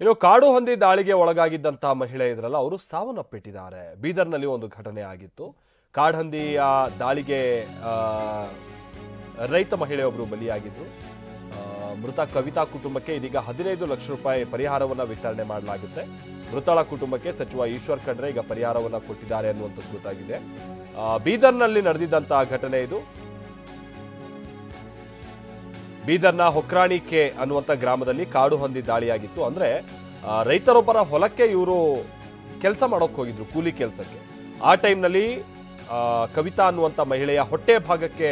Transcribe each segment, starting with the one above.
ಇನ್ನು ಕಾಡು ಹಂದಿ ದಾಳಿಗೆ ಒಳಗಾಗಿದ್ದಂತಹ ಮಹಿಳೆ ಇದ್ರಲ್ಲ ಅವರು ಸಾವನ್ನಪ್ಪಿಟ್ಟಿದ್ದಾರೆ. ಬೀದರ್ನಲ್ಲಿ ಒಂದು ಘಟನೆ ಆಗಿತ್ತು. ಕಾಡಹಂದಿಯ ದಾಳಿಗೆ ರೈತ ಮಹಿಳೆಯೊಬ್ಬರು ಬಲಿಯಾಗಿದ್ರು. ಮೃತ ಕವಿತಾ ಕುಟುಂಬಕ್ಕೆ ಇದೀಗ 15 ಲಕ್ಷ ರೂಪಾಯಿ ಪರಿಹಾರವನ್ನು ವಿತರಣೆ ಮಾಡಲಾಗುತ್ತೆ. ಮೃತಳ ಕುಟುಂಬಕ್ಕೆ ಸಚಿವ ಈಶ್ವರ್ ಖಂಡ್ರೆ ಈಗ ಪರಿಹಾರವನ್ನು ಕೊಟ್ಟಿದ್ದಾರೆ ಅನ್ನುವಂಥದ್ದು ಗೊತ್ತಾಗಿದೆ. ಬೀದರ್ನಲ್ಲಿ ನಡೆದಿದ್ದಂತಹ ಘಟನೆ ಇದು. ಬೀದರ್ನ ಹೊಕ್ರಾಣಿ ಕೆ ಅನ್ನುವಂಥ ಗ್ರಾಮದಲ್ಲಿ ಕಾಡು ಹಂದಿ ದಾಳಿಯಾಗಿತ್ತು. ಅಂದ್ರೆ ರೈತರೊಬ್ಬರ ಹೊಲಕ್ಕೆ ಇವರು ಕೆಲಸ ಮಾಡೋಕೆ ಹೋಗಿದ್ರು, ಕೂಲಿ ಕೆಲಸಕ್ಕೆ. ಆ ಟೈಮ್ನಲ್ಲಿ ಕವಿತಾ ಅನ್ನುವಂಥ ಮಹಿಳೆಯ ಹೊಟ್ಟೆ ಭಾಗಕ್ಕೆ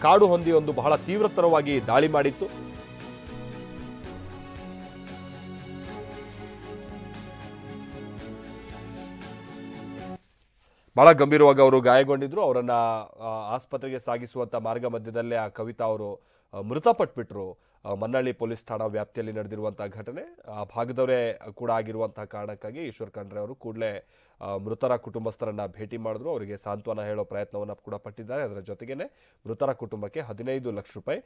ಕಾಡು ಹಂದಿ ಒಂದು ಬಹಳ ತೀವ್ರತರವಾಗಿ ದಾಳಿ ಮಾಡಿತ್ತು. ಬಹಳ ಗಂಭೀರವಾಗಿ ಅವರು ಗಾಯಗೊಂಡಿದ್ರು. ಅವರನ್ನ ಆಸ್ಪತ್ರೆಗೆ ಸಾಗಿಸುವಂತ ಮಾರ್ಗ ಮಧ್ಯದಲ್ಲೇ ಆ ಕವಿತಾ ಅವರು ಮೃತಪಟ್ಬಿಟ್ರು. ಮನ್ನಳ್ಳಿ ಪೊಲೀಸ್ ಠಾಣಾ ವ್ಯಾಪ್ತಿಯಲ್ಲಿ ನಡೆದಿರುವಂತಹ ಘಟನೆ. ಆ ಭಾಗದವರೇ ಕೂಡ ಆಗಿರುವಂತಹ ಕಾರಣಕ್ಕಾಗಿ ಈಶ್ವರ್ ಖಂಡ್ರೆ ಅವರು ಕೂಡಲೇ ಮೃತರ ಕುಟುಂಬಸ್ಥರನ್ನ ಭೇಟಿ ಮಾಡಿದ್ರು. ಅವರಿಗೆ ಸಾಂತ್ವನ ಹೇಳೋ ಪ್ರಯತ್ನವನ್ನು ಕೂಡ ಪಟ್ಟಿದ್ದಾರೆ. ಅದರ ಜೊತೆಗೇನೆ ಮೃತರ ಕುಟುಂಬಕ್ಕೆ 15 ಲಕ್ಷ ರೂಪಾಯಿ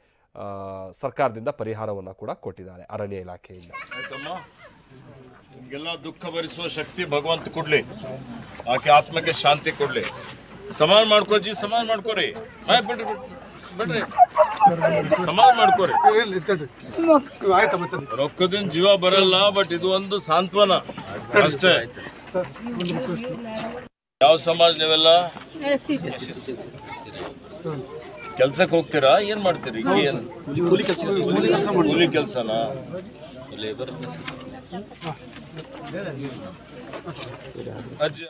ಸರ್ಕಾರದಿಂದ ಪರಿಹಾರವನ್ನು ಕೂಡ ಕೊಟ್ಟಿದ್ದಾರೆ ಅರಣ್ಯ ಇಲಾಖೆಯಿಂದ. ನಿಮಗೆಲ್ಲ ದುಃಖ ಭರಿಸುವ ಶಕ್ತಿ ಭಗವಂತ ಕೊಡ್ಲಿ, ಆಕೆ ಆತ್ಮಕ್ಕೆ ಶಾಂತಿ ಕೊಡ್ಲಿ. ಸಮಾನ ಮಾಡ್ಕೋಜಿ, ಸಮಾನ ಮಾಡ್ಕೋರಿ, ಬಿಡ್ರಿ ಸಮಾನ ಮಾಡ್ಕೋರಿ. ರೊಕ್ಕದಿಂದ ಜೀವ ಬರಲ್ಲ, ಬಟ್ ಇದು ಒಂದು ಸಾಂತ್ವನ ಅಷ್ಟೇ. ಯಾವ ಸಮಾಜ ನೀವೆಲ್ಲ? ಕೆಲ್ಸಕ್ಕೆ ಹೋಗ್ತೀರಾ? ಏನ್ ಮಾಡ್ತೀರಿ? ಕೂಲಿ ಕೆಲಸನಾ? ಲೇಬರ್ ಅಜ್ಜಿ